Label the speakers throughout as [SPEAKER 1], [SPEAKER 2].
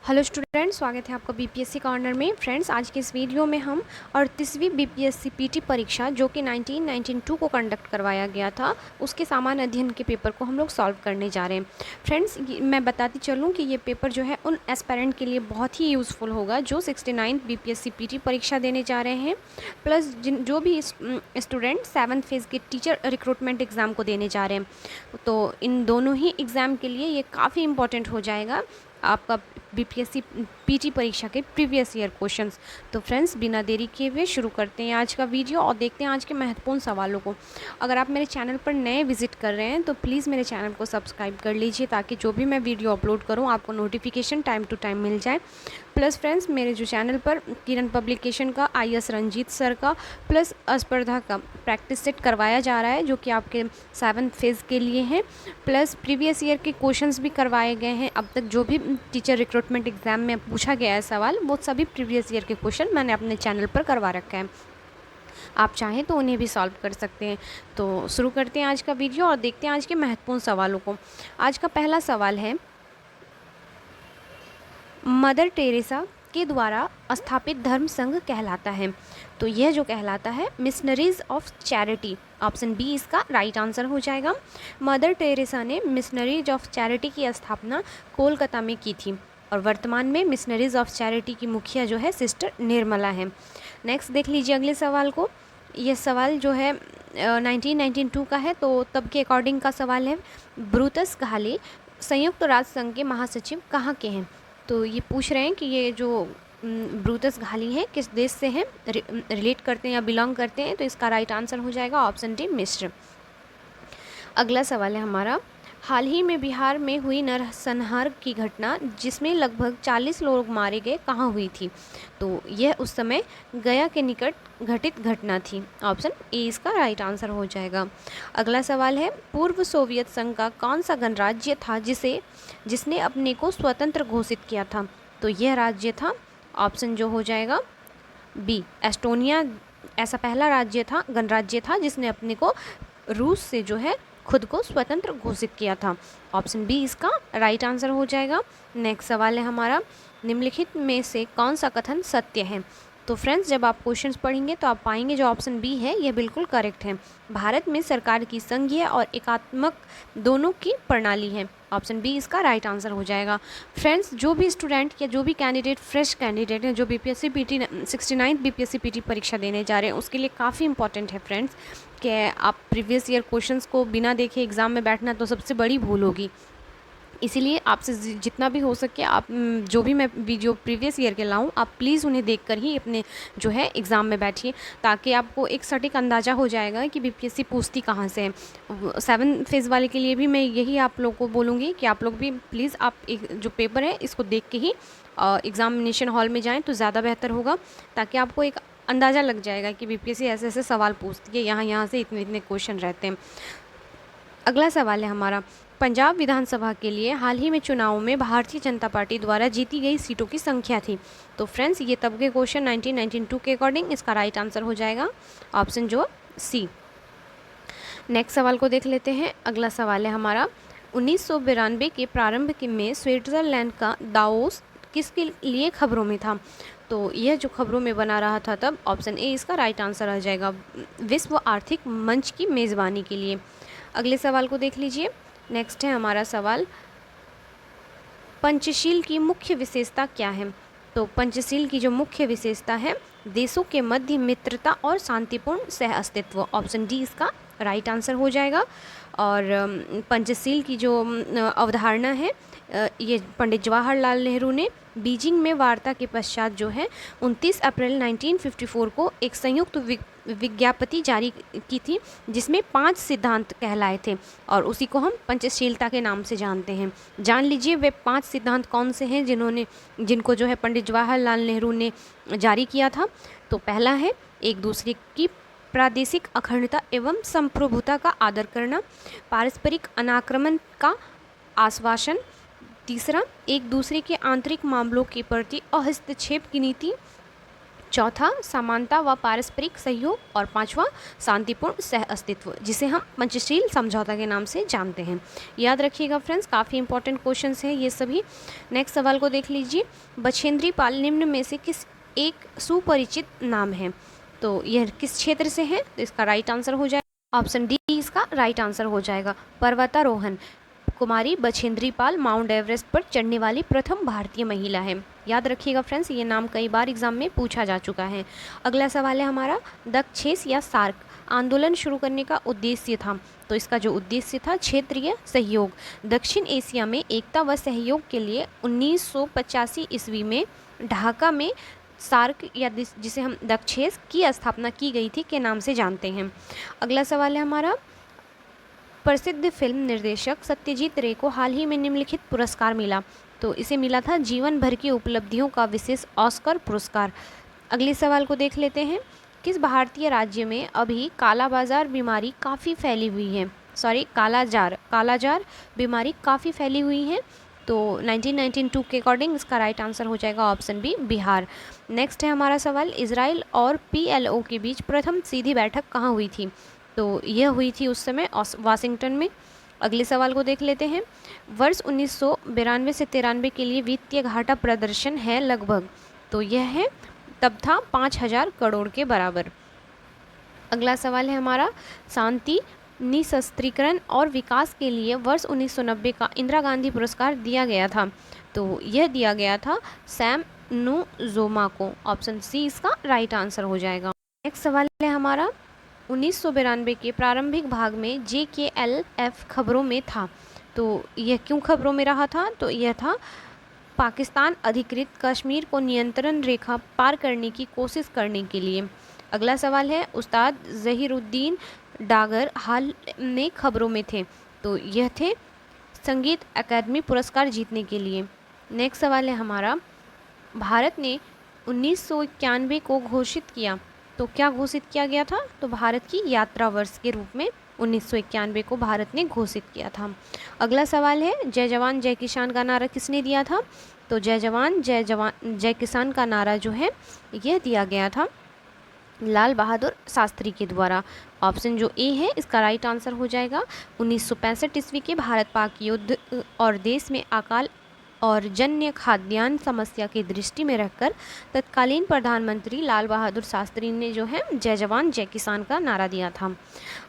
[SPEAKER 1] Hello student, स्वागत है आपका बीपीएससी कॉर्नर में। फ्रेंड्स, आज के इस वीडियो में हम 38वीं बीपीएससी पीटी परीक्षा जो कि 1992 को कंडक्ट करवाया गया था, उसके सामान्य अध्ययन के पेपर को हम लोग सॉल्व करने जा रहे हैं। फ्रेंड्स, मैं बताती चलूँ कि ये पेपर जो है उन एस्पेरेंट के लिए बहुत ही यूज़फुल होगा जो 69th बीपीएससी पीटी परीक्षा देने जा रहे हैं, प्लस जो भी स्टूडेंट 7th फेज़ के टीचर रिक्रूटमेंट एग्ज़ाम को देने जा रहे हैं। तो इन दोनों ही एग्ज़ाम के लिए ये काफ़ी इंपॉर्टेंट हो जाएगा आपका बीपीएससी पीटी परीक्षा के प्रीवियस ईयर क्वेश्चंस। तो फ्रेंड्स, बिना देरी किए हुए शुरू करते हैं आज का वीडियो और देखते हैं आज के महत्वपूर्ण सवालों को। अगर आप मेरे चैनल पर नए विजिट कर रहे हैं तो प्लीज़ मेरे चैनल को सब्सक्राइब कर लीजिए ताकि जो भी मैं वीडियो अपलोड करूं आपको नोटिफिकेशन टाइम टू टाइम मिल जाए। प्लस फ्रेंड्स, मेरे जो चैनल पर किरण पब्लिकेशन का IAS रंजीत सर का प्लस स्पर्धा का प्रैक्टिस सेट करवाया जा रहा है जो कि आपके 7th फेज़ के लिए हैं। प्लस प्रीवियस ईयर के क्वेश्चंस भी करवाए गए हैं। अब तक जो भी टीचर रिक्रूटमेंट एग्ज़ाम में पूछा गया है सवाल, वो सभी प्रीवियस ईयर के क्वेश्चन मैंने अपने चैनल पर करवा रखा है। आप चाहें तो उन्हें भी सॉल्व कर सकते हैं। तो शुरू करते हैं आज का वीडियो और देखते हैं आज के महत्वपूर्ण सवालों को। आज का पहला सवाल है, मदर टेरेसा के द्वारा स्थापित धर्म संघ कहलाता है। तो यह जो कहलाता है missionaries of charity. Option B इसका राइट आंसर हो जाएगा। मदर टेरेसा ने मिशनरीज ऑफ चैरिटी की स्थापना कोलकाता में की थी और वर्तमान में मिशनरीज ऑफ चैरिटी की मुखिया जो है सिस्टर निर्मला है। नेक्स्ट देख लीजिए अगले सवाल को। यह सवाल जो है 1992 का है, तो तब के अकॉर्डिंग का सवाल है, ब्रूटस घाले संयुक्त राष्ट्र संघ के महासचिव कहाँ के हैं। तो ये पूछ रहे हैं कि ये जो ब्रूटस घाली हैं किस देश से हैं, रिलेट करते हैं या बिलोंग करते हैं। तो इसका राइट आंसर हो जाएगा ऑप्शन डी मिस्र। अगला सवाल है हमारा, हाल ही में बिहार में हुई नरसंहार की घटना जिसमें लगभग 40 लोग मारे गए कहाँ हुई थी। तो यह उस समय गया के निकट घटित घटना थी। ऑप्शन ए इसका राइट आंसर हो जाएगा। अगला सवाल है, पूर्व सोवियत संघ का कौन सा गणराज्य था जिसने अपने को स्वतंत्र घोषित किया था। तो यह राज्य था, ऑप्शन जो हो जाएगा बी एस्टोनिया। ऐसा पहला राज्य था, गणराज्य था जिसने अपने को रूस से जो है खुद को स्वतंत्र घोषित किया था। ऑप्शन बी इसका राइट आंसर हो जाएगा। नेक्स्ट सवाल है हमारा, निम्नलिखित में से कौन सा कथन सत्य है। तो फ्रेंड्स, जब आप क्वेश्चंस पढ़ेंगे तो आप पाएंगे जो ऑप्शन बी है यह बिल्कुल करेक्ट है। भारत में सरकार की संघीय और एकात्मक दोनों की प्रणाली है। ऑप्शन बी इसका राइट आंसर हो जाएगा। फ्रेंड्स, जो भी स्टूडेंट या जो भी कैंडिडेट फ्रेश कैंडिडेट हैं जो BPSC PT 69th BPSC PT परीक्षा देने जा रहे हैं, उसके लिए काफ़ी इंपॉर्टेंट है फ्रेंड्स कि आप प्रीवियस ईयर क्वेश्चंस को बिना देखे एग्ज़ाम में बैठना तो सबसे बड़ी भूल होगी। इसीलिए आपसे जितना भी हो सके आप जो भी मैं वीडियो प्रीवियस ईयर के लाऊं, आप प्लीज़ उन्हें देखकर ही अपने जो है एग्ज़ाम में बैठिए ताकि आपको एक सटीक अंदाज़ा हो जाएगा कि बीपीएससी पूछती कहाँ से है। 7th फेज़ वाले के लिए भी मैं यही आप लोग को बोलूँगी कि आप लोग भी प्लीज़ आप एक जो पेपर है इसको देख के ही एग्ज़ामिनेशन हॉल में जाएँ तो ज़्यादा बेहतर होगा, ताकि आपको एक अंदाज़ा लग जाएगा कि बीपीएससी ऐसे ऐसे सवाल पूछती है, यहाँ से इतने इतने क्वेश्चन रहते हैं। अगला सवाल है हमारा, पंजाब विधानसभा के लिए हाल ही में चुनाव में भारतीय जनता पार्टी द्वारा जीती गई सीटों की संख्या थी। तो फ्रेंड्स, ये तब के क्वेश्चन 1992 के अकॉर्डिंग इसका राइट आंसर हो जाएगा ऑप्शन जो सी। नेक्स्ट सवाल को देख लेते हैं। अगला सवाल है हमारा, 1992 के प्रारंभ में स्विट्ज़रलैंड का दावोस किसके लिए खबरों में था। तो यह जो खबरों में बना रहा था तब, ऑप्शन ए इसका राइट आंसर आ जाएगा, विश्व आर्थिक मंच की मेज़बानी के लिए। अगले सवाल को देख लीजिए। नेक्स्ट है हमारा सवाल, पंचशील की मुख्य विशेषता क्या है। तो पंचशील की जो मुख्य विशेषता है, देशों के मध्य मित्रता और शांतिपूर्ण सह अस्तित्व। ऑप्शन डी इसका राइट आंसर हो जाएगा। और पंचशील की जो अवधारणा है, ये पंडित जवाहरलाल नेहरू ने बीजिंग में वार्ता के पश्चात जो है 29 अप्रैल 1954 को एक संयुक्त विज्ञप्ति जारी की थी जिसमें 5 सिद्धांत कहलाए थे और उसी को हम पंचशीलता के नाम से जानते हैं। जान लीजिए वे 5 सिद्धांत कौन से हैं जिनको जो है पंडित जवाहरलाल नेहरू ने जारी किया था। तो पहला है, एक दूसरे की प्रादेशिक अखंडता एवं संप्रभुता का आदर करना, पारस्परिक अनाक्रमण का आश्वासन। तीसरा, एक दूसरे के आंतरिक मामलों के प्रति हस्तक्षेप की नीति। चौथा समानता व पारस्परिक सहयोग, और पांचवा शांतिपूर्ण सह अस्तित्व, जिसे हम पंचशील समझौता के नाम से जानते हैं। याद रखिएगा फ्रेंड्स, काफ़ी इंपॉर्टेंट क्वेश्चंस हैं ये सभी। नेक्स्ट सवाल को देख लीजिए, बछेंद्री पाल निम्न में से किस एक सुपरिचित नाम है? तो यह किस क्षेत्र से है? तो इसका राइट आंसर हो जाएगा ऑप्शन डी, इसका राइट आंसर हो जाएगा पर्वतारोहण। कुमारी बछेंद्री पाल माउंट एवरेस्ट पर चढ़ने वाली प्रथम भारतीय महिला है। याद रखिएगा फ्रेंड्स, ये नाम कई बार एग्जाम में पूछा जा चुका है। अगला सवाल है हमारा, दक्षेस या सार्क आंदोलन शुरू करने का उद्देश्य था? तो इसका जो उद्देश्य था क्षेत्रीय सहयोग, दक्षिण एशिया में एकता व सहयोग के लिए 1985 ईस्वी में ढाका में सार्क या जिसे हम दक्षेस की स्थापना की गई थी के नाम से जानते हैं। अगला सवाल है हमारा, प्रसिद्ध फिल्म निर्देशक सत्यजीत रे को हाल ही में निम्नलिखित पुरस्कार मिला? तो इसे मिला था जीवन भर की उपलब्धियों का विशेष ऑस्कर पुरस्कार। अगले सवाल को देख लेते हैं, किस भारतीय राज्य में अभी कालाबाजार बीमारी काफ़ी फैली हुई है? कालाजार बीमारी काफ़ी फैली हुई है। तो 1992 के अकॉर्डिंग इसका राइट आंसर हो जाएगा ऑप्शन बी, बिहार। नेक्स्ट है हमारा सवाल, इजराइल और PLO के बीच प्रथम सीधी बैठक कहाँ हुई थी? तो यह हुई थी उस समय वाशिंगटन में। अगले सवाल को देख लेते हैं, वर्ष 1992 से 93 के लिए वित्तीय घाटा प्रदर्शन है लगभग? तो यह है तब था 5000 करोड़ के बराबर। अगला सवाल है हमारा, शांति निशस्त्रीकरण और विकास के लिए वर्ष 1990 का इंदिरा गांधी पुरस्कार दिया गया था? तो यह दिया गया था सैम नुजोमा को। ऑप्शन सी इसका राइट आंसर हो जाएगा। नेक्स्ट सवाल है हमारा, 1992 के प्रारंभिक भाग में JKLF खबरों में था? तो यह क्यों खबरों में रहा था? तो यह था पाकिस्तान अधिकृत कश्मीर को नियंत्रण रेखा पार करने की कोशिश करने के लिए। अगला सवाल है, उस्ताद ज़हीरुद्दीन डागर हाल में खबरों में थे? तो यह थे संगीत अकादमी पुरस्कार जीतने के लिए। नेक्स्ट सवाल है हमारा, भारत ने 1991 को घोषित किया, तो क्या घोषित किया गया था? तो भारत की यात्रा वर्ष के रूप में 1991 को भारत ने घोषित किया था। अगला सवाल है, जय जवान जय किसान का नारा किसने दिया था? तो जय जवान जय किसान का नारा जो है यह दिया गया था लाल बहादुर शास्त्री के द्वारा। ऑप्शन जो ए है इसका राइट आंसर हो जाएगा। 1965 ईस्वी के भारत पाक युद्ध और देश में अकाल और जन्य खाद्यान्न समस्या की दृष्टि में रखकर तत्कालीन प्रधानमंत्री लाल बहादुर शास्त्री ने जो है जय जवान जय किसान का नारा दिया था।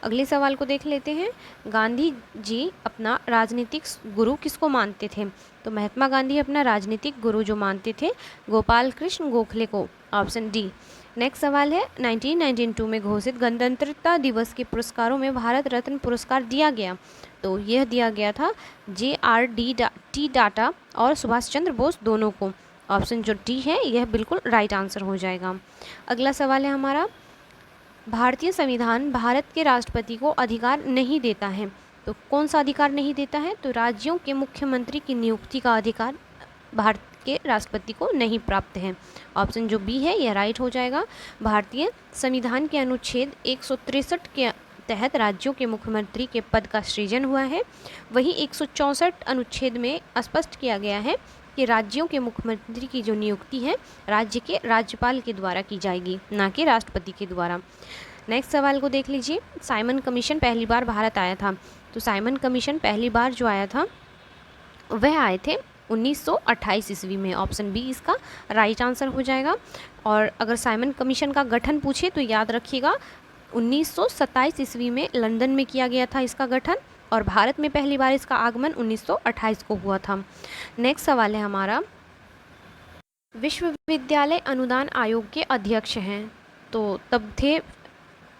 [SPEAKER 1] अगले सवाल को देख लेते हैं, गांधी जी अपना राजनीतिक गुरु किसको मानते थे? तो महात्मा गांधी अपना राजनीतिक गुरु जो मानते थे गोपाल कृष्ण गोखले को। Option D. नेक्स्ट सवाल है, 1992 में घोषित गणतंत्रता दिवस के पुरस्कारों में भारत रत्न पुरस्कार दिया गया? तो यह दिया गया था JRD टाटा और सुभाष चंद्र बोस दोनों को। ऑप्शन जो डी है यह बिल्कुल राइट आंसर हो जाएगा। अगला सवाल है हमारा, भारतीय संविधान भारत के राष्ट्रपति को अधिकार नहीं देता है, तो कौन सा अधिकार नहीं देता है? तो राज्यों के मुख्यमंत्री की नियुक्ति का अधिकार भारत के राष्ट्रपति को नहीं प्राप्त है। ऑप्शन जो बी है यह राइट हो जाएगा। भारतीय संविधान के अनुच्छेद 163 के तहत राज्यों के मुख्यमंत्री के पद का सृजन हुआ है। वहीं 164 अनुच्छेद में स्पष्ट किया गया है कि राज्यों के मुख्यमंत्री की जो नियुक्ति है राज्य के राज्यपाल के द्वारा की जाएगी, ना कि राष्ट्रपति के द्वारा। नेक्स्ट सवाल को देख लीजिए, साइमन कमीशन पहली बार भारत आया था? तो साइमन कमीशन पहली बार जो आया था वह आए थे 1928 ईस्वी में। ऑप्शन बी इसका राइट आंसर हो जाएगा। और अगर साइमन कमीशन का गठन पूछे तो याद रखिएगा 1927 ईस्वी में लंदन में किया गया था इसका गठन, और भारत में पहली बार इसका आगमन 1928 को हुआ था। नेक्स्ट सवाल है हमारा, विश्वविद्यालय अनुदान आयोग के अध्यक्ष हैं? तो तब थे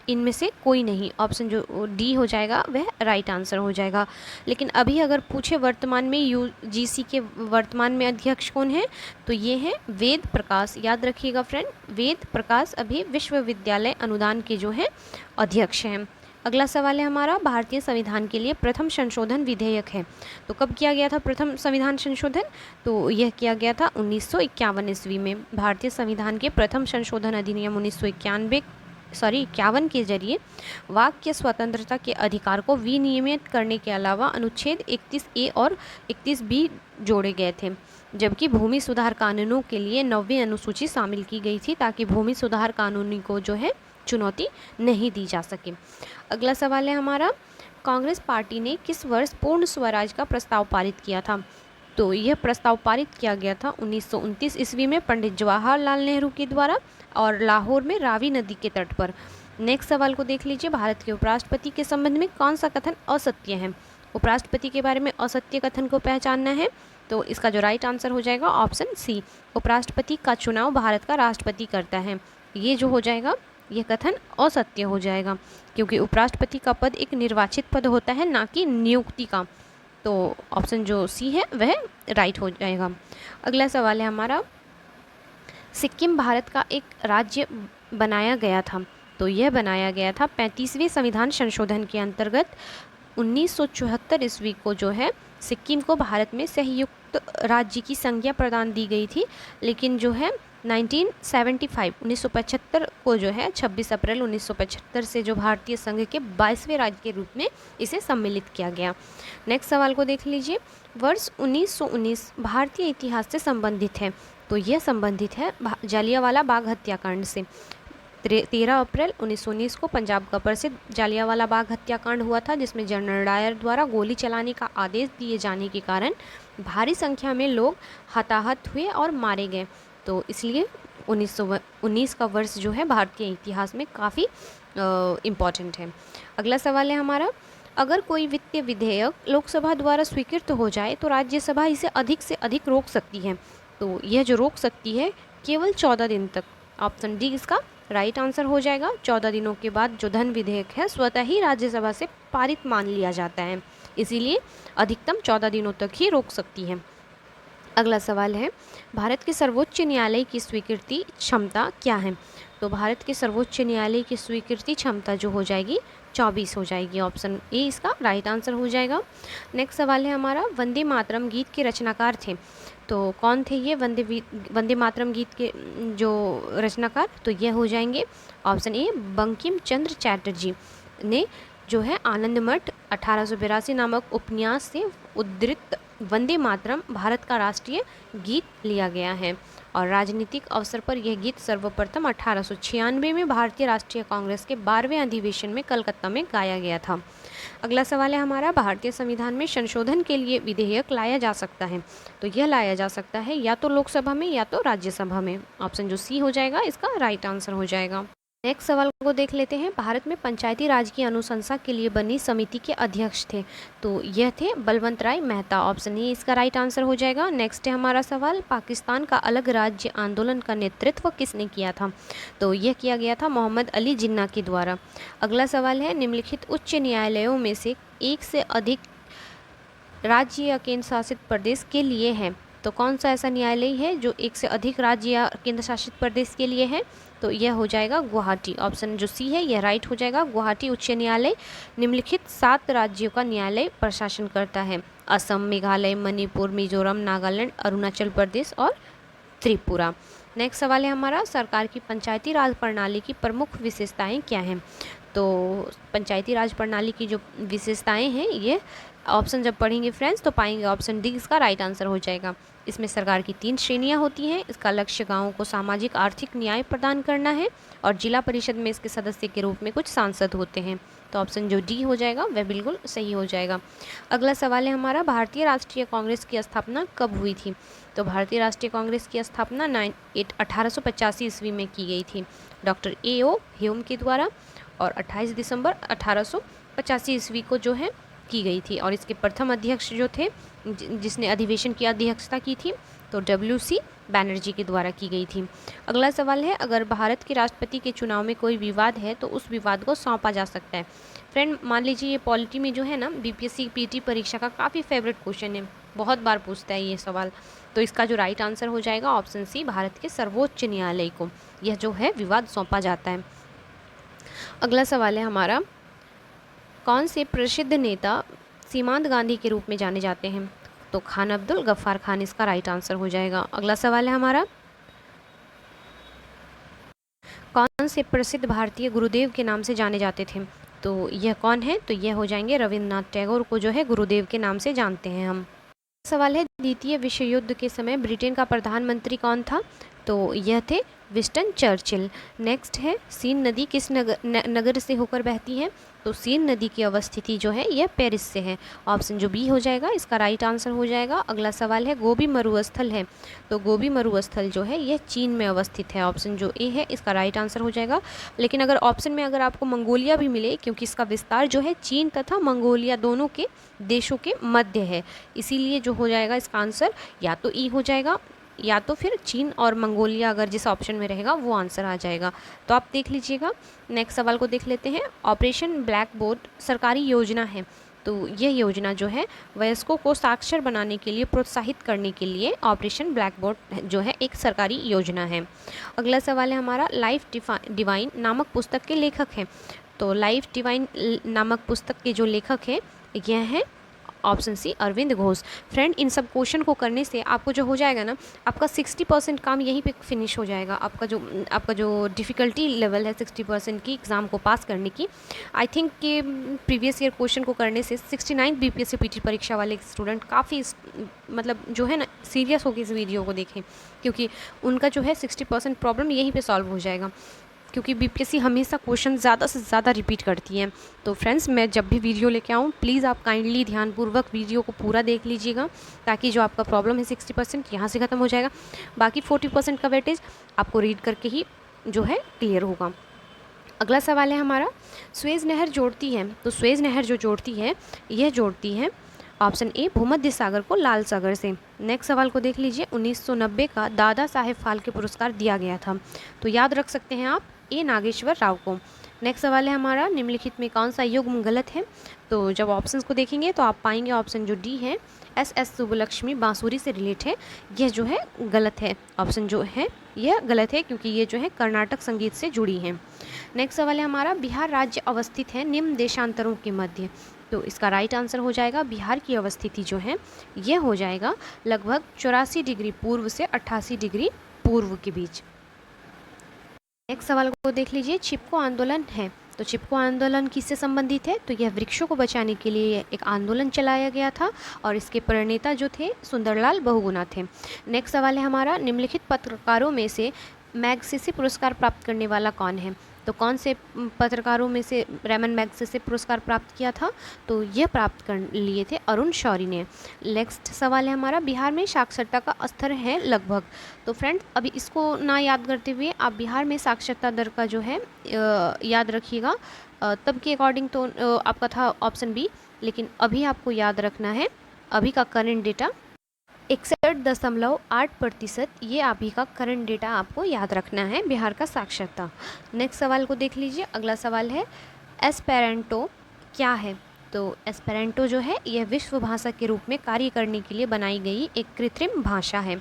[SPEAKER 1] इनमें से कोई नहीं। ऑप्शन जो डी हो जाएगा वह राइट आंसर हो जाएगा। लेकिन अभी अगर पूछे वर्तमान में UGC के वर्तमान में अध्यक्ष कौन है, तो ये हैं वेद प्रकाश। याद रखिएगा फ्रेंड, वेद प्रकाश अभी विश्वविद्यालय अनुदान के जो हैं अध्यक्ष हैं। अगला सवाल है हमारा, भारतीय संविधान के लिए प्रथम संशोधन विधेयक है? तो कब किया गया था प्रथम संविधान संशोधन? तो यह किया गया था 1951 ईस्वी में। भारतीय संविधान के प्रथम संशोधन अधिनियम 1951 के जरिए वाक्य स्वतंत्रता के अधिकार को विनियमित करने के अलावा अनुच्छेद 31A और 31B जोड़े गए थे। जबकि भूमि सुधार कानूनों के लिए 9वीं अनुसूची शामिल की गई थी ताकि भूमि सुधार कानूनों को जो है चुनौती नहीं दी जा सके। अगला सवाल है हमारा, कांग्रेस पार्टी ने किस वर्ष पूर्ण स्वराज का प्रस्ताव पारित किया था? तो यह प्रस्ताव पारित किया गया था 1929 ईस्वी में पंडित जवाहरलाल नेहरू के द्वारा और लाहौर में रावी नदी के तट पर। नेक्स्ट सवाल को देख लीजिए, भारत के उपराष्ट्रपति के संबंध में कौन सा कथन असत्य है? उपराष्ट्रपति के बारे में असत्य कथन को पहचानना है, तो इसका जो राइट आंसर हो जाएगा ऑप्शन सी, उपराष्ट्रपति का चुनाव भारत का राष्ट्रपति करता है। ये जो हो जाएगा यह कथन असत्य हो जाएगा, क्योंकि उपराष्ट्रपति का पद एक निर्वाचित पद होता है, ना कि नियुक्ति का। तो ऑप्शन जो सी है वह राइट हो जाएगा। अगला सवाल है हमारा, सिक्किम भारत का एक राज्य बनाया गया था? तो यह बनाया गया था 35वें संविधान संशोधन के अंतर्गत 1974 ईस्वी को जो है सिक्किम को भारत में संयुक्त राज्य की संज्ञा प्रदान दी गई थी, लेकिन जो है 1975 को जो है 26 अप्रैल 1975 से जो भारतीय संघ के 22वें राज्य के रूप में इसे सम्मिलित किया गया। नेक्स्ट सवाल को देख लीजिए, वर्ष 1919 भारतीय इतिहास से संबंधित है? तो यह संबंधित है जालियांवाला बाग हत्याकांड से। 13 अप्रैल 1919 को पंजाब का प्रसिद्ध जालियांवाला बाग हत्याकांड हुआ था, जिसमें जनरल डायर द्वारा गोली चलाने का आदेश दिए जाने के कारण भारी संख्या में लोग हताहत हुए और मारे गए। तो इसलिए 1919 का वर्ष जो है भारतीय इतिहास में काफ़ी इम्पॉर्टेंट है। अगला सवाल है हमारा, अगर कोई वित्तीय विधेयक लोकसभा द्वारा स्वीकृत हो जाए तो राज्यसभा इसे अधिक से अधिक रोक सकती है। तो यह जो रोक सकती है केवल 14 दिन तक। ऑप्शन डी इसका राइट आंसर हो जाएगा। 14 दिनों के बाद जो धन विधेयक है स्वतः ही राज्यसभा से पारित मान लिया जाता है, इसीलिए अधिकतम 14 दिनों तक ही रोक सकती है। अगला सवाल है, भारत के सर्वोच्च न्यायालय की स्वीकृति क्षमता क्या है? तो भारत के सर्वोच्च न्यायालय की स्वीकृति क्षमता जो हो जाएगी 24 हो जाएगी। ऑप्शन ए इसका राइट आंसर हो जाएगा। नेक्स्ट सवाल है हमारा, वंदे मातरम गीत के रचनाकार थे? तो कौन थे ये वंदे मातरम गीत के जो रचनाकार? तो ये हो जाएंगे ऑप्शन ए, बंकिम चंद्र चैटर्जी ने जो है आनंद मठ 1882 नामक उपन्यास से उद्धृत वंदे मातरम भारत का राष्ट्रीय गीत लिया गया है। और राजनीतिक अवसर पर यह गीत सर्वप्रथम 1896 में भारतीय राष्ट्रीय कांग्रेस के 12वें अधिवेशन में कलकत्ता में गाया गया था। अगला सवाल है हमारा, भारतीय संविधान में संशोधन के लिए विधेयक लाया जा सकता है? तो यह लाया जा सकता है या तो लोकसभा में या तो राज्यसभा में। ऑप्शन जो सी हो जाएगा इसका राइट आंसर हो जाएगा। नेक्स्ट सवाल को देख लेते हैं, भारत में पंचायती राज की अनुशंसा के लिए बनी समिति के अध्यक्ष थे? तो यह थे बलवंत राय मेहता। ऑप्शन ए इसका राइट आंसर हो जाएगा। नेक्स्ट है हमारा सवाल, पाकिस्तान का अलग राज्य आंदोलन का नेतृत्व किसने किया था? तो यह किया गया था मोहम्मद अली जिन्ना के द्वारा। अगला सवाल है, निम्नलिखित उच्च न्यायालयों में से एक से अधिक राज्य या केंद्र शासित प्रदेश के लिए है? तो कौन सा ऐसा न्यायालय है जो एक से अधिक राज्य या केंद्र शासित प्रदेश के लिए है? तो यह हो जाएगा गुवाहाटी। ऑप्शन जो सी है यह राइट हो जाएगा। गुवाहाटी उच्च न्यायालय निम्नलिखित 7 राज्यों का न्यायालय प्रशासन करता है: असम, मेघालय, मणिपुर, मिजोरम, नागालैंड, अरुणाचल प्रदेश और त्रिपुरा। नेक्स्ट सवाल है हमारा, सरकार की पंचायती राज प्रणाली की प्रमुख विशेषताएं क्या हैं? तो पंचायती राज प्रणाली की जो विशेषताएं हैं ये ऑप्शन जब पढ़ेंगे फ्रेंड्स तो पाएंगे ऑप्शन डी इसका राइट आंसर हो जाएगा। इसमें सरकार की 3 श्रेणियां होती हैं। इसका लक्ष्य गाँवों को सामाजिक आर्थिक न्याय प्रदान करना है और जिला परिषद में इसके सदस्य के रूप में कुछ सांसद होते हैं। तो ऑप्शन जो डी हो जाएगा वह बिल्कुल सही हो जाएगा। अगला सवाल है हमारा, भारतीय राष्ट्रीय कांग्रेस की स्थापना कब हुई थी? तो भारतीय राष्ट्रीय कांग्रेस की स्थापना 1885 ईस्वी में की गई थी डॉक्टर A.O. ह्यूम के द्वारा और 28 दिसंबर 1885 ईस्वी को जो है की गई थी। और इसके प्रथम अध्यक्ष जो थे जिसने अधिवेशन की अध्यक्षता की थी तो W.C. बैनर्जी के द्वारा की गई थी। अगला सवाल है, अगर भारत के राष्ट्रपति के चुनाव में कोई विवाद है तो उस विवाद को सौंपा जा सकता है? फ्रेंड मान लीजिए ये पॉलिटी में जो है ना BPSC PT परीक्षा का काफ़ी फेवरेट क्वेश्चन है, बहुत बार पूछता है ये सवाल। तो इसका जो राइट आंसर हो जाएगा ऑप्शन सी, भारत के सर्वोच्च न्यायालय को यह जो है विवाद सौंपा जाता है। अगला सवाल है हमारा, कौन से प्रसिद्ध नेता सीमांत गांधी के रूप में जाने जाते हैं? तो खान अब्दुल गफ्फार खान इसका राइट आंसर हो जाएगा। अगला सवाल है हमारा, कौन से प्रसिद्ध भारतीय गुरुदेव के नाम से जाने जाते थे? तो यह कौन है? तो यह हो जाएंगे रविंद्रनाथ टैगोर को जो है गुरुदेव के नाम से जानते हैं हम। सवाल है, द्वितीय विश्व युद्ध के समय ब्रिटेन का प्रधानमंत्री कौन था? तो यह थे विंस्टन चर्चिल। नेक्स्ट है, सीन नदी किस नगर से होकर बहती है? तो सीन नदी की अवस्थिति जो है यह पेरिस से है। ऑप्शन जो बी हो जाएगा इसका राइट आंसर हो जाएगा। अगला सवाल है, गोबी मरुस्थल है, तो गोबी मरुस्थल जो है यह चीन में अवस्थित है। ऑप्शन जो ए है इसका राइट आंसर हो जाएगा। लेकिन अगर ऑप्शन में अगर आपको मंगोलिया भी मिले, क्योंकि इसका विस्तार जो है चीन तथा मंगोलिया दोनों के देशों के मध्य है, इसीलिए जो हो जाएगा इसका आंसर या तो ई हो जाएगा या तो फिर चीन और मंगोलिया अगर जिस ऑप्शन में रहेगा वो आंसर आ जाएगा। तो आप देख लीजिएगा। नेक्स्ट सवाल को देख लेते हैं। ऑपरेशन ब्लैक बोर्ड सरकारी योजना है, तो यह योजना जो है वयस्कों को साक्षर बनाने के लिए प्रोत्साहित करने के लिए ऑपरेशन ब्लैक बोर्ड जो है एक सरकारी योजना है। अगला सवाल है हमारा, लाइफ डिवाइन नामक पुस्तक के लेखक हैं। तो लाइफ डिवाइन नामक पुस्तक के जो लेखक हैं यह हैं option C Aurobindo Ghosh. Friend, इन सब क्वेश्चन को करने से आपको जो हो जाएगा ना, आपका 60% काम यहीं पे फिनिश हो जाएगा। आपका जो डिफ़िकल्टी लेवल है 60% की एग्ज़ाम को पास करने की, आई थिंक कि प्रीवियस ईयर क्वेश्चन को करने से 69 बीपीएससी पीटी परीक्षा वाले स्टूडेंट काफ़ी मतलब जो है ना सीरियस होकर इस वीडियो को देखें, क्योंकि उनका जो है 60% प्रॉब्लम यहीं पर सॉल्व हो जाएगा, क्योंकि बीपीएससी हमेशा क्वेश्चन ज़्यादा से ज़्यादा रिपीट करती है। तो फ्रेंड्स, मैं जब भी वीडियो लेके आऊँ प्लीज़ आप काइंडली ध्यानपूर्वक वीडियो को पूरा देख लीजिएगा, ताकि जो आपका प्रॉब्लम है 60% यहाँ से ख़त्म हो जाएगा। बाकी 40% का वेटेज आपको रीड करके ही जो है क्लियर होगा। अगला सवाल है हमारा, स्वेज नहर जोड़ती है, तो स्वेज नहर जो जोड़ती है यह जोड़ती है ऑप्शन ए भूमध्य सागर को लाल सागर से। नेक्स्ट सवाल को देख लीजिए। 1990 का दादा साहेब फाल्के पुरस्कार दिया गया था, तो याद रख सकते हैं आप ए नागेश्वर राव को। नेक्स्ट सवाल है हमारा, निम्नलिखित में कौन सा युग्म गलत है? तो जब ऑप्शंस को देखेंगे तो आप पाएंगे ऑप्शन जो डी है एस सुब्बलक्ष्मी बांसुरी से रिलेट है, यह जो है गलत है। ऑप्शन जो है यह गलत है, क्योंकि ये जो है कर्नाटक संगीत से जुड़ी है। नेक्स्ट सवाल है हमारा, बिहार राज्य अवस्थित है निम्न देशांतरों के मध्य, तो इसका राइट आंसर हो जाएगा बिहार की अवस्थिति जो है यह हो जाएगा लगभग 84 डिग्री पूर्व से 88 डिग्री पूर्व के बीच। नेक्स्ट सवाल को देख लीजिए। चिपको आंदोलन है, तो चिपको आंदोलन किससे संबंधित है? तो यह वृक्षों को बचाने के लिए एक आंदोलन चलाया गया था और इसके प्रणेता जो थे सुंदरलाल बहुगुणा थे। नेक्स्ट सवाल है हमारा, निम्नलिखित पत्रकारों में से मैग्सेसे पुरस्कार प्राप्त करने वाला कौन है? तो कौन से पत्रकारों में से रेमन मैग्सेसे पुरस्कार प्राप्त किया था? तो यह प्राप्त कर लिए थे अरुण शौरी ने। नेक्स्ट सवाल है हमारा, बिहार में साक्षरता का स्तर है लगभग, तो फ्रेंड्स अभी इसको ना याद करते हुए आप बिहार में साक्षरता दर का जो है याद रखिएगा। तब के अकॉर्डिंग तो आपका था ऑप्शन बी, लेकिन अभी आपको याद रखना है अभी का करंट डेटा 61.8%, ये अभी का करंट डेटा आपको याद रखना है बिहार का साक्षरता। नेक्स्ट सवाल को देख लीजिए। अगला सवाल है, एस्पेरेंटो क्या है? तो एस्पेरेंटो जो है यह विश्व भाषा के रूप में कार्य करने के लिए बनाई गई एक कृत्रिम भाषा है।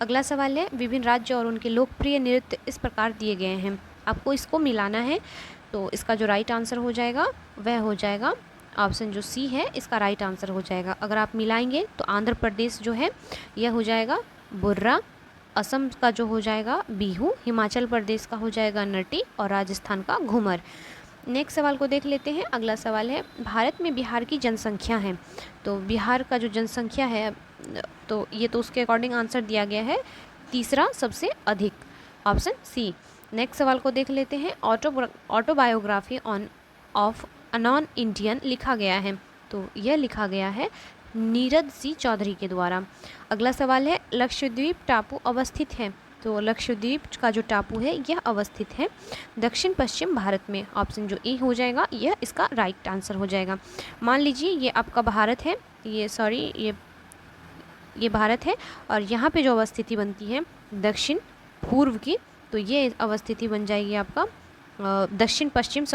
[SPEAKER 1] अगला सवाल है, विभिन्न राज्य और उनके लोकप्रिय नृत्य इस प्रकार दिए गए हैं, आपको इसको मिलाना है। तो इसका जो राइट आंसर हो जाएगा वह हो जाएगा ऑप्शन जो सी है इसका राइट आंसर हो जाएगा। अगर आप मिलाएंगे तो आंध्र प्रदेश जो है यह हो जाएगा बुर्रा, असम का जो हो जाएगा बिहू, हिमाचल प्रदेश का हो जाएगा नटी और राजस्थान का घूमर। नेक्स्ट सवाल को देख लेते हैं। अगला सवाल है, भारत में बिहार की जनसंख्या है, तो बिहार का जो जनसंख्या है तो ये तो उसके अकॉर्डिंग आंसर दिया गया है तीसरा सबसे अधिक, ऑप्शन सी। नेक्स्ट सवाल को देख लेते हैं। Autobiography of a non Indian लिखा गया है, तो यह लिखा गया है नीरज सी चौधरी के द्वारा। अगला सवाल है, लक्षद्वीप टापू अवस्थित है, तो लक्षद्वीप का जो टापू है यह अवस्थित है दक्षिण पश्चिम भारत में। ऑप्शन जो ए हो जाएगा यह इसका राइट आंसर हो जाएगा। मान लीजिए ये आपका भारत है, ये भारत है और यहाँ पे जो अवस्थिति बनती है दक्षिण पूर्व की, तो ये अवस्थिति बन जाएगी आपका दक्षिण पश्चिम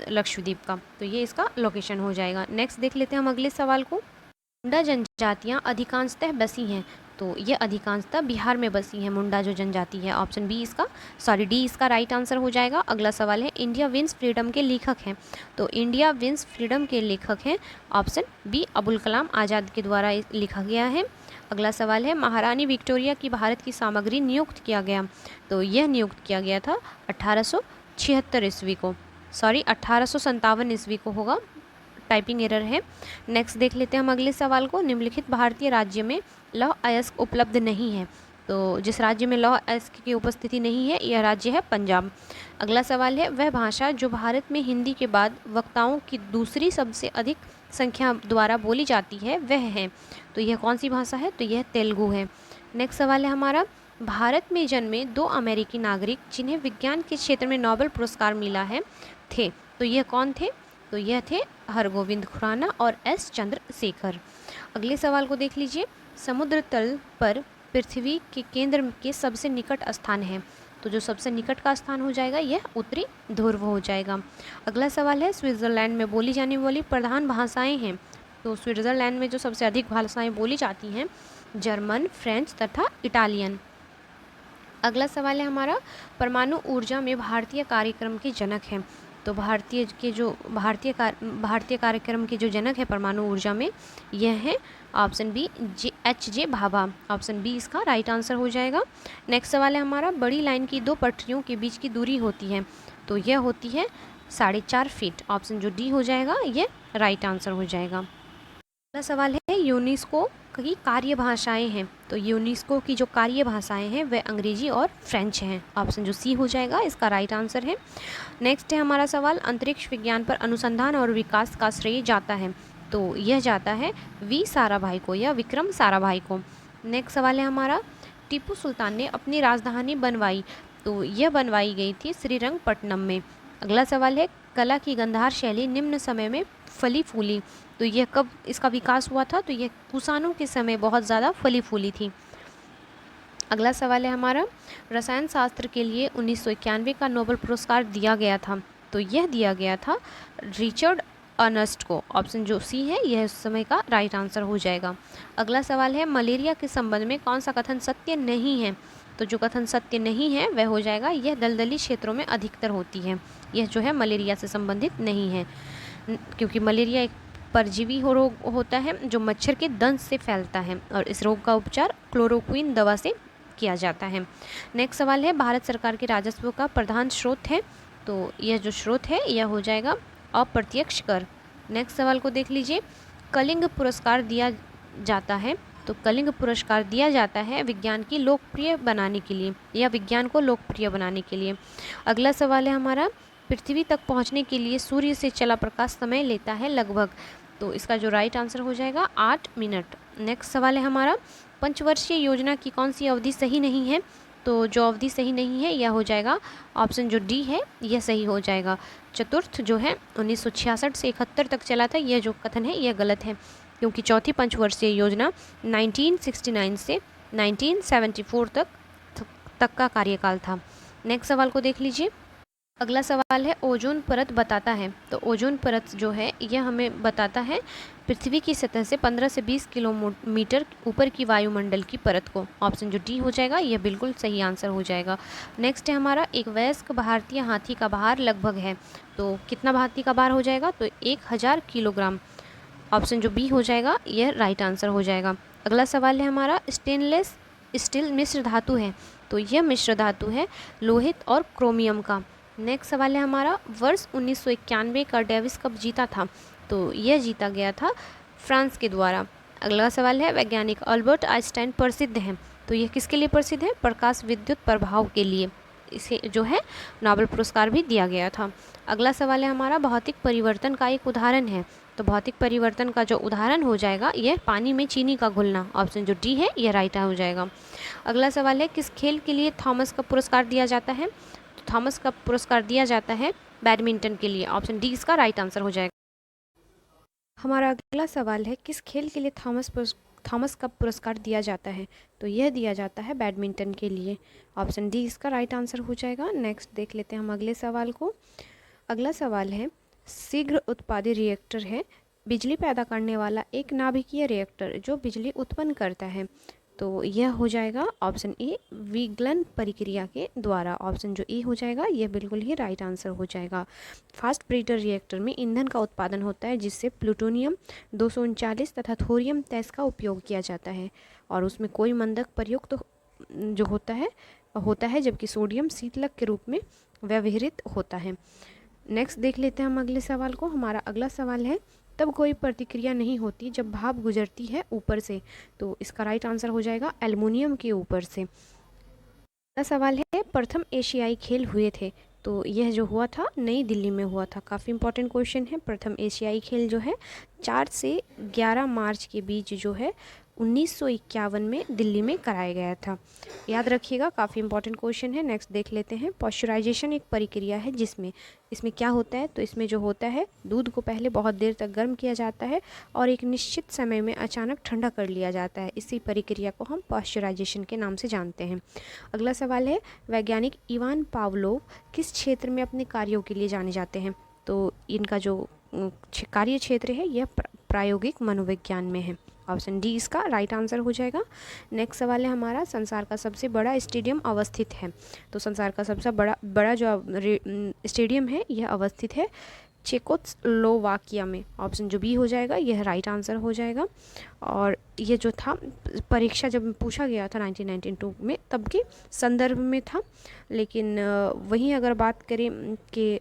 [SPEAKER 1] लक्षद्वीप का, तो ये इसका लोकेशन हो जाएगा। नेक्स्ट देख लेते हैं हम अगले सवाल को। मुंडा जनजातियाँ अधिकांशतः बसी हैं, तो ये अधिकांशतः बिहार में बसी हैं मुंडा जो जनजाति है। ऑप्शन डी इसका राइट आंसर हो जाएगा। अगला सवाल है, इंडिया विंस फ्रीडम के लेखक हैं, तो इंडिया विंस फ्रीडम के लेखक हैं ऑप्शन बी अबुल कलाम आज़ाद के द्वारा लिखा गया है। अगला सवाल है, महारानी विक्टोरिया की भारत की सामग्री नियुक्त किया गया, तो यह नियुक्त किया गया था 1876 ईस्वी को, 1857 ईस्वी को होगा, टाइपिंग एरर है। नेक्स्ट देख लेते हैं हम अगले सवाल को। निम्नलिखित भारतीय राज्य में लौह अयस्क उपलब्ध नहीं है। तो जिस राज्य में लौह अयस्क की उपस्थिति नहीं है यह राज्य है पंजाब। अगला सवाल है, वह भाषा जो भारत में हिंदी के बाद वक्ताओं की दूसरी सबसे अधिक संख्या द्वारा बोली जाती है वह है। तो यह कौन सी भाषा है? तो यह तेलुगु है। नेक्स्ट सवाल है हमारा, भारत में जन्मे 2 अमेरिकी नागरिक जिन्हें विज्ञान के क्षेत्र में नोबेल पुरस्कार मिला है थे। तो यह कौन थे? तो यह थे हरगोविंद खुराना और एस चंद्रशेखर। अगले सवाल को देख लीजिए। समुद्र तल पर पृथ्वी के केंद्र के सबसे निकट स्थान है। तो जो सबसे निकट का स्थान हो जाएगा यह उत्तरी ध्रुव हो जाएगा। अगला सवाल है, स्विट्ज़रलैंड में बोली जाने वाली प्रधान भाषाएं हैं। तो स्विट्ज़रलैंड में जो सबसे अधिक भाषाएं बोली जाती हैं जर्मन, फ्रेंच तथा इटालियन। अगला सवाल है हमारा, परमाणु ऊर्जा में भारतीय कार्यक्रम के जनक हैं। तो भारतीय कार्यक्रम के जो जनक है परमाणु ऊर्जा में यह है option B H.J. Bhabha. Option B इसका राइट आंसर हो जाएगा। नेक्स्ट सवाल है हमारा, बड़ी लाइन की 2 पटरियों के बीच की दूरी होती है। तो यह होती है 4.5 फीट। ऑप्शन जो डी हो जाएगा ये राइट आंसर हो जाएगा। अगला सवाल है, यूनेस्को की कार्य भाषाएं हैं। तो यूनेस्को की जो कार्य भाषाएं हैं वह अंग्रेजी और फ्रेंच हैं। ऑप्शन जो सी हो जाएगा इसका राइट आंसर है। नेक्स्ट है हमारा सवाल, अंतरिक्ष विज्ञान पर अनुसंधान और विकास का श्रेय जाता है। तो यह जाता है वी साराभाई को या विक्रम साराभाई को। नेक्स्ट सवाल है हमारा, टीपू सुल्तान ने अपनी राजधानी बनवाई। तो यह बनवाई गई थी श्रीरंगपट्टनम में। अगला सवाल है, कला की गंधार शैली निम्न समय में फली फूली। तो यह कब इसका विकास हुआ था? तो यह कुषाणों के समय बहुत ज़्यादा फली फूली थी। अगला सवाल है हमारा, रसायन शास्त्र के लिए 1991 का नोबेल पुरस्कार दिया गया था। तो यह दिया गया था रिचर्ड अर्नस्ट को। ऑप्शन जो सी है यह उस समय का राइट आंसर हो जाएगा। अगला सवाल है, मलेरिया के संबंध में कौन सा कथन सत्य नहीं है? तो जो कथन सत्य नहीं है वह हो जाएगा यह दलदली क्षेत्रों में अधिकतर होती है। यह जो है मलेरिया से संबंधित नहीं है, क्योंकि मलेरिया एक परजीवी रोग होता है जो मच्छर के दंश से फैलता है और इस रोग का उपचार क्लोरोक्विन दवा से किया जाता है। नेक्स्ट सवाल है, भारत सरकार के राजस्व का प्रधान स्रोत है। तो यह जो स्रोत है यह हो जाएगा अप्रत्यक्ष कर। नेक्स्ट सवाल को देख लीजिए, कलिंग पुरस्कार दिया जाता है। तो कलिंग पुरस्कार दिया जाता है विज्ञान की लोकप्रिय बनाने के लिए या विज्ञान को लोकप्रिय बनाने के लिए। अगला सवाल है हमारा, पृथ्वी तक पहुंचने के लिए सूर्य से चला प्रकाश समय लेता है लगभग। तो इसका जो राइट आंसर हो जाएगा 8 मिनट। नेक्स्ट सवाल है हमारा, पंचवर्षीय योजना की कौन सी अवधि सही नहीं है? तो जो अवधि सही नहीं है यह हो जाएगा ऑप्शन जो डी है यह सही हो जाएगा। चतुर्थ जो है 1966 से 71 तक चला था, यह जो कथन है यह गलत है, क्योंकि चौथी पंचवर्षीय योजना 1969 से 1974 तक का कार्यकाल था। नेक्स्ट सवाल को देख लीजिए। अगला सवाल है, ओजोन परत बताता है। तो ओजोन परत जो है यह हमें बताता है पृथ्वी की सतह से 15 से 20 किलोमीटर ऊपर की वायुमंडल की परत को। ऑप्शन जो डी हो जाएगा यह बिल्कुल सही आंसर हो जाएगा। नेक्स्ट है हमारा, एक वयस्क भारतीय हाथी का भार लगभग है। तो कितना हाथी का भार हो जाएगा? तो 1000 किलोग्राम। ऑप्शन जो बी हो जाएगा यह राइट आंसर हो जाएगा। अगला सवाल है हमारा, स्टेनलेस स्टील मिश्र धातु है। तो यह मिश्र धातु है लोहित और क्रोमियम का। नेक्स्ट सवाल है हमारा, वर्ष 1991 का डेविस कप जीता था। तो यह जीता गया था फ्रांस के द्वारा। अगला सवाल है, वैज्ञानिक अल्बर्ट आइंस्टाइन प्रसिद्ध हैं। तो यह किसके लिए प्रसिद्ध है? प्रकाश विद्युत प्रभाव के लिए इसे जो है नोबेल पुरस्कार भी दिया गया था। अगला सवाल है हमारा, भौतिक परिवर्तन का एक उदाहरण है। तो भौतिक परिवर्तन का जो उदाहरण हो जाएगा यह पानी में चीनी का घुलना। ऑप्शन जो डी है यह राइट हो जाएगा। अगला सवाल है, किस खेल के लिए थॉमस कप पुरस्कार दिया जाता है? तो थॉमस कप पुरस्कार दिया जाता है बैडमिंटन के लिए। ऑप्शन डी इसका राइट आंसर हो जाएगा। हमारा अगला सवाल है, किस खेल के लिए थॉमस कप पुरस्कार दिया जाता है? तो यह दिया जाता है बैडमिंटन के लिए। ऑप्शन डी इसका राइट आंसर हो जाएगा। नेक्स्ट देख लेते हैं हम अगले सवाल को। अगला सवाल है, शीघ्र उत्पादी रिएक्टर है बिजली पैदा करने वाला एक नाभिकीय रिएक्टर जो बिजली उत्पन्न करता है। तो यह हो जाएगा ऑप्शन ए विगलन प्रक्रिया के द्वारा। ऑप्शन जो ए हो जाएगा यह बिल्कुल ही राइट आंसर हो जाएगा। फास्ट ब्रीडर रिएक्टर में ईंधन का उत्पादन होता है जिससे प्लूटोनियम 239 तथा थोरियम 23 का उपयोग किया जाता है और उसमें कोई मंदक प्रयुक्त जो होता है जबकि सोडियम शीतलक के रूप में व्यवहृत होता है। नेक्स्ट देख लेते हैं हम अगले सवाल को। हमारा अगला सवाल है, तब कोई प्रतिक्रिया नहीं होती जब भाप गुजरती है ऊपर से। तो इसका राइट आंसर हो जाएगा एल्युमिनियम के ऊपर से। अगला सवाल है, प्रथम एशियाई खेल हुए थे। तो यह जो हुआ था नई दिल्ली में हुआ था। काफ़ी इंपॉर्टेंट क्वेश्चन है। प्रथम एशियाई खेल जो है 4 से 11 मार्च के बीच जो है 1951 में दिल्ली में कराया गया था। याद रखिएगा, काफ़ी इंपॉर्टेंट क्वेश्चन है। नेक्स्ट देख लेते हैं। पॉस्चराइजेशन एक प्रक्रिया है जिसमें इसमें क्या होता है, तो इसमें जो होता है दूध को पहले बहुत देर तक गर्म किया जाता है और एक निश्चित समय में अचानक ठंडा कर लिया जाता है। इसी प्रक्रिया को हम पॉस्चराइजेशन के नाम से जानते हैं। अगला सवाल है, वैज्ञानिक इवान पावलोव किस क्षेत्र में अपने कार्यों के लिए जाने जाते हैं। तो इनका जो कार्य क्षेत्र है यह प्रायोगिक मनोविज्ञान में है। ऑप्शन डी इसका राइट आंसर हो जाएगा। नेक्स्ट सवाल है हमारा, संसार का सबसे बड़ा स्टेडियम अवस्थित है। तो संसार का सबसे बड़ा जो स्टेडियम है यह अवस्थित है चेकोस्लोवाकिया में। ऑप्शन जो बी हो जाएगा यह राइट आंसर हो जाएगा। और ये जो था परीक्षा जब पूछा गया था 1992 में तब के संदर्भ में था। लेकिन वहीं अगर बात करें कि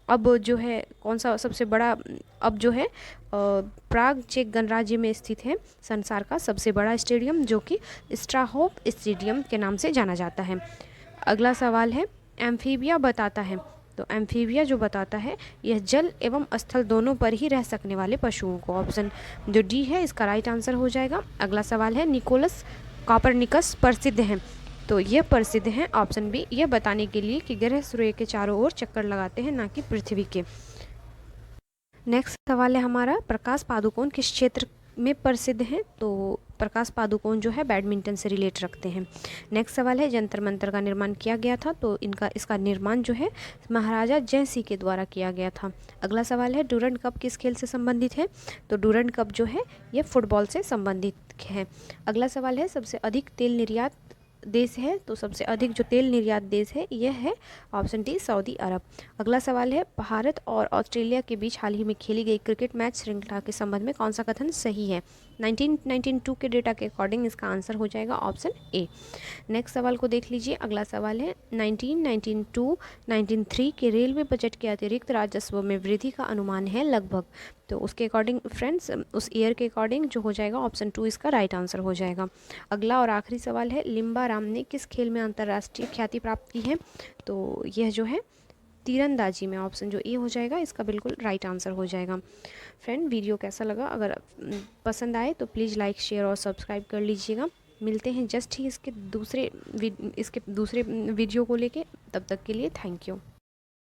[SPEAKER 1] अब जो है कौन सा सबसे बड़ा, अब जो है प्राग चेक गणराज्य में स्थित है संसार का सबसे बड़ा स्टेडियम, जो कि स्ट्राहोफ स्टेडियम के नाम से जाना जाता है। अगला सवाल है, एम्फीबिया बताता है। तो एम्फीबिया जो बताता है यह जल एवं स्थल दोनों पर ही रह सकने वाले पशुओं को। ऑप्शन जो डी है इसका राइट आंसर हो जाएगा। अगला सवाल है, निकोलस कॉपरनिकस प्रसिद्ध हैं। तो यह प्रसिद्ध हैं ऑप्शन बी, यह बताने के लिए कि ग्रह सूर्य के चारों ओर चक्कर लगाते हैं, ना कि पृथ्वी के। नेक्स्ट सवाल है हमारा, प्रकाश पादुकोण किस क्षेत्र में प्रसिद्ध हैं। तो प्रकाश पादुकोण जो है बैडमिंटन से रिलेट रखते हैं। नेक्स्ट सवाल है, जंतर मंतर का निर्माण किया गया था। तो इसका निर्माण जो है महाराजा जय सिंह के द्वारा किया गया था। अगला सवाल है, डूरंड कप किस खेल से संबंधित है। तो डूरंड कप जो है ये फुटबॉल से संबंधित है। अगला सवाल है, सबसे अधिक तेल निर्यात देश है। तो सबसे अधिक जो तेल निर्यात देश है यह है ऑप्शन डी सऊदी अरब। अगला सवाल है, भारत और ऑस्ट्रेलिया के बीच हाल ही में खेली गई क्रिकेट मैच श्रृंखला के संबंध में कौन सा कथन सही है। 1992 के डेटा के अकॉर्डिंग इसका आंसर हो जाएगा ऑप्शन ए। नेक्स्ट सवाल को देख लीजिए। अगला सवाल है, 1992-93 के रेलवे बजट के अतिरिक्त राजस्व में वृद्धि का अनुमान है लगभग। तो उसके अकॉर्डिंग फ्रेंड्स, उस ईयर के अकॉर्डिंग जो हो जाएगा ऑप्शन 2 इसका राइट आंसर हो जाएगा। अगला और आखिरी सवाल है, लिम्बा राम ने किस खेल में अंतर्राष्ट्रीय ख्याति प्राप्त की है। तो यह जो है तीरंदाजी में। ऑप्शन जो ए हो जाएगा इसका बिल्कुल राइट आंसर हो जाएगा। फ्रेंड, वीडियो कैसा लगा, अगर पसंद आए तो प्लीज़ लाइक शेयर और सब्सक्राइब कर लीजिएगा। मिलते हैं जस्ट ही इसके दूसरे वीडियो को लेके। तब तक के लिए थैंक यू।